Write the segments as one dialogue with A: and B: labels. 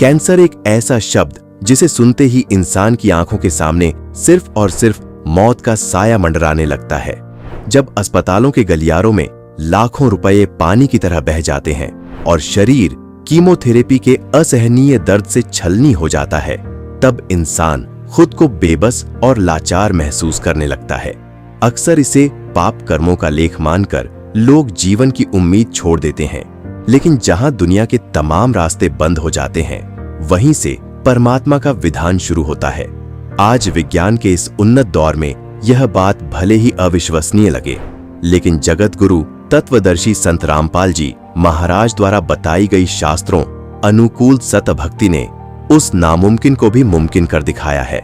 A: Cancer एक ऐसा शब्द जिसे सुनते ही इंसान की आंखों के सामने सिर्फ और सिर्फ मौत का साया मंडराने लगता है। जब अस्पतालों के गलियारों में लाखों रुपए पानी की तरह बह जाते हैं और शरीर कीमोथेरेपी के असहनीय दर्द से छलनी हो जाता है, तब इंसान खुद को बेबस और लाचार महसूस करने लगता है। अक्सर इसे पाप कर्मों का लेख मानकर लोग जीवन की उम्मीद छोड़ देते हैं, लेकिन जहां दुनिया के तमाम रास्ते बंद हो जाते हैं, वहीं से परमात्मा का विधान शुरू होता है। आज विज्ञान के इस उन्नत दौर में यह बात भले ही अविश्वसनीय लगे, लेकिन जगत गुरु तत्वदर्शी संत रामपाल जी महाराज द्वारा बताई गई शास्त्रों अनुकूल सत भक्ति ने उस नामुमकिन को भी मुमकिन कर दिखाया है।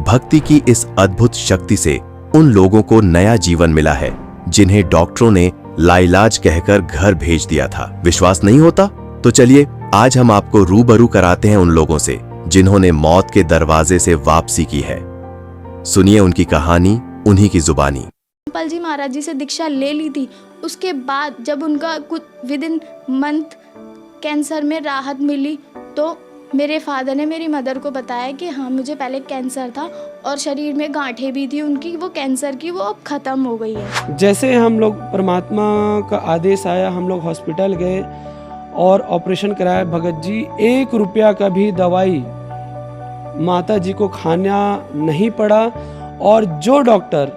A: भक्ति की इस अद्भुत शक्ति से उन लोगों को नया जीवन मिला है जिन्हें डॉक्टरों ने लाइलाज कहकर घर भेज दिया था। विश्वास नहीं होता तो चलिए आज हम आपको रूबरू कराते हैं उन लोगों से जिन्होंने मौत के दरवाजे से वापसी की है। सुनिए उनकी कहानी उन्हीं की जुबानी।
B: रामपाल जी महाराज जी से दीक्षा ले ली थी। उसके बाद जब उनका कुछ विद इन मंथ कैंसर में राहत मिली, तो मेरे फादर ने मेरी मदर को बताया कि हाँ, मुझे पहले कैंसर था और शरीर में गांठें भी थी उनकी, वो कैंसर की, वो अब ख़त्म हो गई है।
C: जैसे हम लोग परमात्मा का आदेश आया, हम लोग हॉस्पिटल गए और ऑपरेशन कराया। भगत जी 1 रुपया का भी दवाई माता जी को खाना नहीं पड़ा, और जो डॉक्टर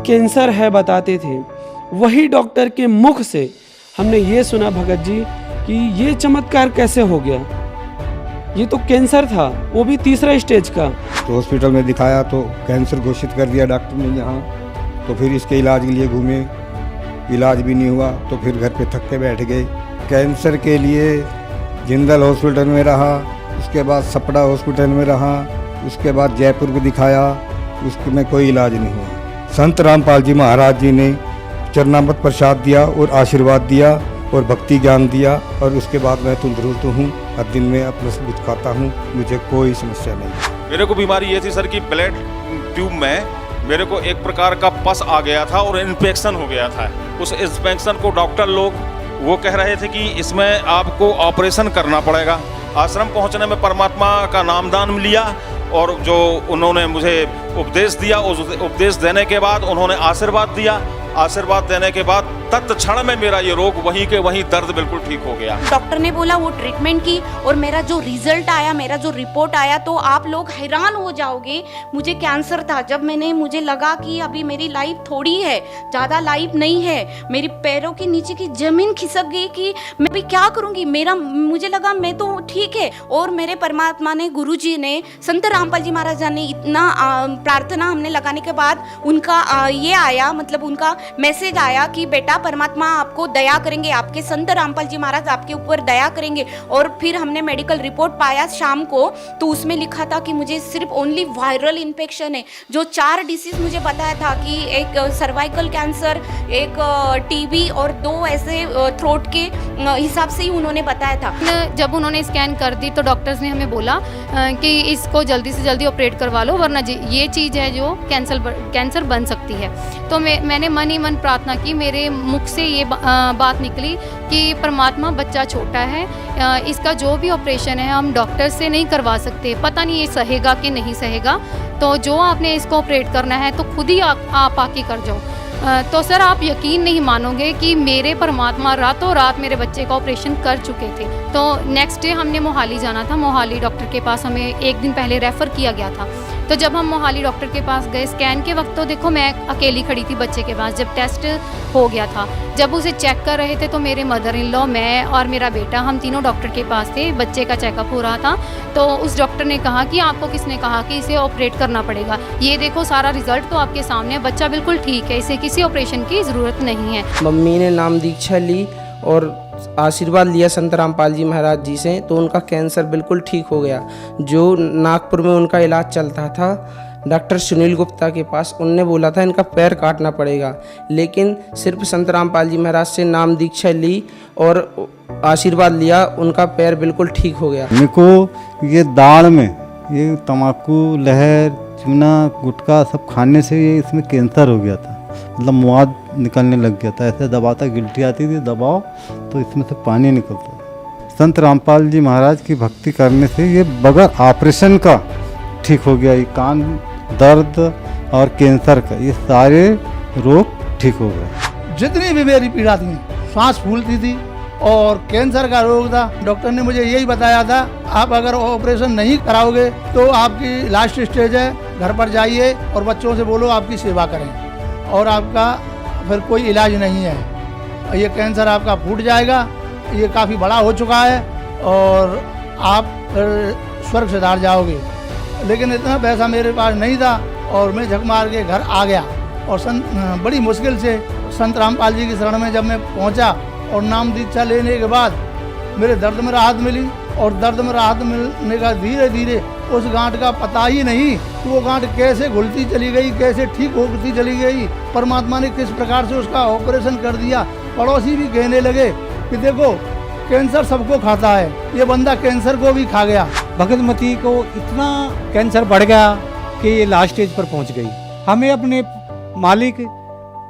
C: कैंसर है बताते थे, वही डॉक्टर के मुख से हमने ये सुना भगत जी कि ये चमत्कार कैसे हो गया, ये तो कैंसर था, वो भी 3रा स्टेज का।
D: तो हॉस्पिटल में दिखाया तो कैंसर घोषित कर दिया डॉक्टर ने यहाँ। तो फिर इसके इलाज के लिए घूमे, इलाज भी नहीं हुआ, तो फिर घर पे थक के बैठ गए। कैंसर के लिए जिंदल हॉस्पिटल में रहा, उसके बाद सपड़ा हॉस्पिटल में रहा, उसके बाद जयपुर को दिखाया, उसमें कोई इलाज नहीं हुआ। संत रामपाल जी महाराज जी ने चरणामृत प्रसाद दिया और आशीर्वाद दिया और भक्ति ज्ञान दिया, और उसके बाद मैं तंदुरुस्त हूँ। हर दिन में अपना कुछ खाता हूँ, मुझे कोई समस्या नहीं।
E: मेरे को बीमारी ये थी सर कि ब्लड ट्यूब में मेरे को एक प्रकार का पस आ गया था और इन्फेक्शन हो गया था। उस इन्फेक्शन को डॉक्टर लोग वो कह रहे थे कि इसमें आपको ऑपरेशन करना पड़ेगा। आश्रम पहुंचने में परमात्मा का नामदान लिया और जो उन्होंने मुझे उपदेश दिया, उस उपदेश देने के बाद उन्होंने आशीर्वाद दिया। आशीर्वाद देने के बाद तत्क्षण में मेरा ये रोग वहीं के वहीं दर्द बिल्कुल ठीक हो गया।
F: डॉक्टर ने बोला वो ट्रीटमेंट की, और मेरा जो रिजल्ट आया, मेरा जो रिपोर्ट आया, तो आप लोग हैरान हो जाओगे। मुझे कैंसर था। जब मुझे लगा कि अभी मेरी लाइफ थोड़ी है, ज़्यादा लाइफ नहीं है, मेरी पैरों के नीचे की जमीन खिसक गई कि मैं भी क्या करूँगी। मुझे लगा मैं तो ठीक है, और मेरे परमात्मा ने, गुरु जी ने, संत रामपाल जी महाराज ने इतना प्रार्थना हमने लगाने के बाद उनका ये आया, मतलब उनका मैसेज आया कि बेटा परमात्मा आपको दया करेंगे, आपके संत रामपाल जी महाराज आपके ऊपर दया करेंगे। और फिर हमने मेडिकल रिपोर्ट पाया शाम को, तो उसमें लिखा था कि मुझे सिर्फ ओनली वायरल इन्फेक्शन है। जो 4 डिसीज मुझे बताया था कि एक सर्वाइकल कैंसर, एक टीबी और 2 ऐसे थ्रोट के हिसाब से ही उन्होंने बताया था।
G: जब उन्होंने स्कैन कर दी तो डॉक्टर्स ने हमें बोला कि इसको जल्दी से जल्दी ऑपरेट करवा लो, वरना ये चीज़ है जो कैंसर बन सकती है। तो मैंने मन ही मन प्रार्थना की, मेरे मुख से ये बात निकली कि परमात्मा बच्चा छोटा है, इसका जो भी ऑपरेशन है हम डॉक्टर से नहीं करवा सकते, पता नहीं ये सहेगा कि नहीं सहेगा, तो जो आपने इसको ऑपरेट करना है तो खुद ही आप आके कर जाओ। तो सर आप यकीन नहीं मानोगे कि मेरे परमात्मा रातों रात मेरे बच्चे का ऑपरेशन कर चुके थे। तो नेक्स्ट डे हमने मोहाली जाना था। मोहाली डॉक्टर के पास हमें 1 दिन पहले रेफ़र किया गया था। तो जब हम मोहाली डॉक्टर के पास गए स्कैन के वक्त, तो देखो मैं अकेली खड़ी थी बच्चे के पास। जब टेस्ट हो गया था, जब उसे चेक कर रहे थे, तो मेरे मदर इन लॉ, मैं और मेरा बेटा, हम तीनों डॉक्टर के पास थे। बच्चे का चेकअप हो रहा था, तो उस डॉक्टर ने कहा कि आपको किसने कहा कि इसे ऑपरेट करना पड़ेगा, ये देखो सारा रिजल्ट तो आपके सामने, बच्चा बिल्कुल ठीक है, इसे किसी ऑपरेशन की ज़रूरत नहीं है।
H: मम्मी ने नाम दीक्षा ली और आशीर्वाद लिया संत रामपाल जी महाराज जी से, तो उनका कैंसर बिल्कुल ठीक हो गया। जो नागपुर में उनका इलाज चलता था डॉक्टर सुनील गुप्ता के पास, उनने बोला था इनका पैर काटना पड़ेगा, लेकिन सिर्फ संत रामपाल जी महाराज से नाम दीक्षा ली और आशीर्वाद लिया, उनका पैर बिल्कुल ठीक हो गया।
D: मेरे को ये दाढ़ में ये तम्बाकू, लहर, चूना, गुटखा सब खाने से ये इसमें कैंसर हो गया था, मतलब मुआद निकलने लग गया था। ऐसे दबाता, गिल्टी आती थी, दबाओ तो इसमें से पानी निकलता था।
I: संत रामपाल जी महाराज की भक्ति करने से ये बगैर ऑपरेशन का ठीक हो गया। ये कान दर्द और कैंसर का ये सारे रोग ठीक हो गए।
J: जितनी भी मेरी पीड़ा थी, सांस फूलती थी और कैंसर का रोग था, डॉक्टर ने मुझे यही बताया था आप अगर ऑपरेशन नहीं कराओगे तो आपकी लास्ट स्टेज है, घर पर जाइए और बच्चों से बोलो आपकी सेवा करें और आपका फिर कोई इलाज नहीं है, ये कैंसर आपका फूट जाएगा, ये काफ़ी बड़ा हो चुका है और आप फिर स्वर्ग सिधार जाओगे। लेकिन इतना पैसा मेरे पास नहीं था और मैं झक मार के घर आ गया और बड़ी मुश्किल से संत रामपाल जी की शरण में जब मैं पहुंचा और नाम दीक्षा लेने के बाद मेरे दर्द में राहत मिली और दर्द में राहत मिलने का धीरे धीरे उस गांठ का पता ही नहीं कि वो गांठ कैसे घुलती चली गई, कैसे ठीक होती चली गई। परमात्मा ने किस प्रकार से उसका ऑपरेशन कर दिया। पड़ोसी भी कहने लगे कि देखो कैंसर सबको खाता है, ये बंदा कैंसर को भी खा गया।
K: भगतमती को इतना कैंसर बढ़ गया कि ये लास्ट स्टेज पर पहुंच गई। हमें अपने मालिक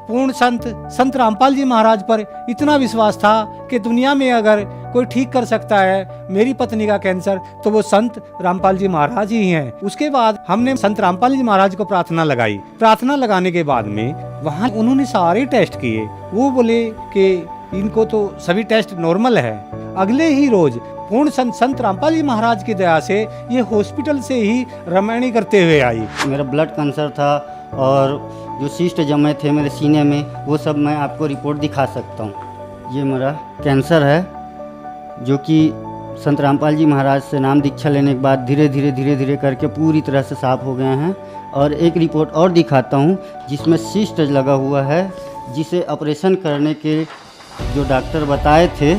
K: पूर्ण संत रामपाल जी महाराज पर इतना विश्वास था कि दुनिया में अगर कोई ठीक कर सकता है मेरी पत्नी का कैंसर तो वो संत रामपाल जी महाराज ही हैं। उसके बाद हमने संत रामपाल जी महाराज को प्रार्थना लगाई। प्रार्थना लगाने के बाद में वहाँ उन्होंने सारे टेस्ट किए। वो बोले कि इनको तो सभी टेस्ट नॉर्मल है। अगले ही रोज पूर्ण संत रामपाल जी महाराज की दया से ये हॉस्पिटल से ही रमणी करते हुए आई।
L: मेरा ब्लड कैंसर था और जो सिस्ट जमे थे मेरे सीने में वो सब मैं आपको रिपोर्ट दिखा सकता हूँ। ये मेरा कैंसर है जो कि संत रामपाल जी महाराज से नाम दीक्षा लेने के बाद धीरे धीरे करके पूरी तरह से साफ़ हो गए हैं। और एक रिपोर्ट और दिखाता हूँ जिसमें सिस्ट लगा हुआ है, जिसे ऑपरेशन करने के जो डॉक्टर बताए थे,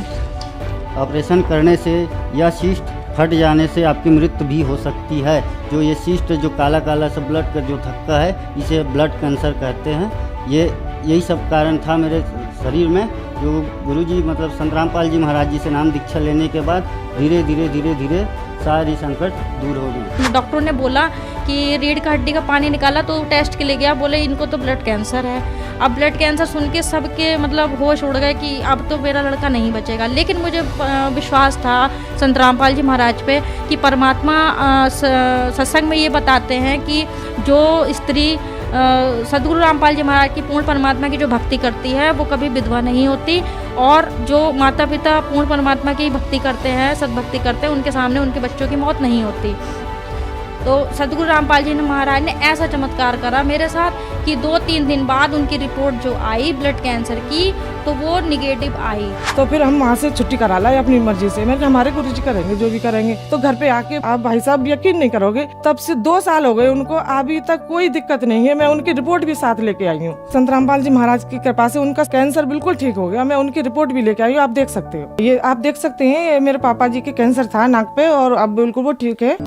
L: ऑपरेशन करने से यह सिस्ट फट जाने से आपकी मृत्यु भी हो सकती है। जो ये सिस्ट जो काला काला सा ब्लड का जो थक्का है इसे ब्लड कैंसर कहते हैं। यही सब कारण था मेरे शरीर में, जो गुरुजी मतलब संत रामपाल जी महाराज जी से नाम दीक्षा लेने के बाद धीरे धीरे सारी संकट दूर हो गई।
M: डॉक्टरों ने बोला कि रीढ़ का हड्डी का पानी निकाला तो टेस्ट के लिए गया, बोले इनको तो ब्लड कैंसर है। अब ब्लड कैंसर सुन के सबके मतलब होश उड़ गए कि अब तो मेरा लड़का नहीं बचेगा। लेकिन मुझे विश्वास था संत रामपाल जी महाराज पे कि परमात्मा सत्संग में ये बताते हैं कि जो स्त्री सदगुरु रामपाल जी महाराज की पूर्ण परमात्मा की जो भक्ति करती है वो कभी विधवा नहीं होती, और जो माता पिता पूर्ण परमात्मा की भक्ति करते हैं, सद्भक्ति करते हैं, उनके सामने उनके बच्चों की मौत नहीं होती। तो सदगुरु रामपाल जी महाराज ने ऐसा चमत्कार करा मेरे साथ कि 2-3 दिन बाद उनकी रिपोर्ट जो आई ब्लड कैंसर की तो वो निगेटिव आई।
N: तो फिर हम वहाँ से छुट्टी करा लाई अपनी मर्जी से। मैंने हमारे गुरुजी करेंगे जो भी करेंगे। तो घर पे आके आप भाई साहब यकीन नहीं करोगे, तब से 2 साल हो गए उनको, अभी तक कोई दिक्कत नहीं है। मैं उनकी रिपोर्ट भी साथ लेके आई हूँ। संत रामपाल जी महाराज की कृपा से उनका कैंसर बिल्कुल ठीक हो गया। मैं उनकी रिपोर्ट भी लेके आई हूँ, आप देख सकते हो। ये आप देख सकते हैं, ये मेरे पापा जी के कैंसर था नाक पे और अब बिल्कुल वो ठीक है।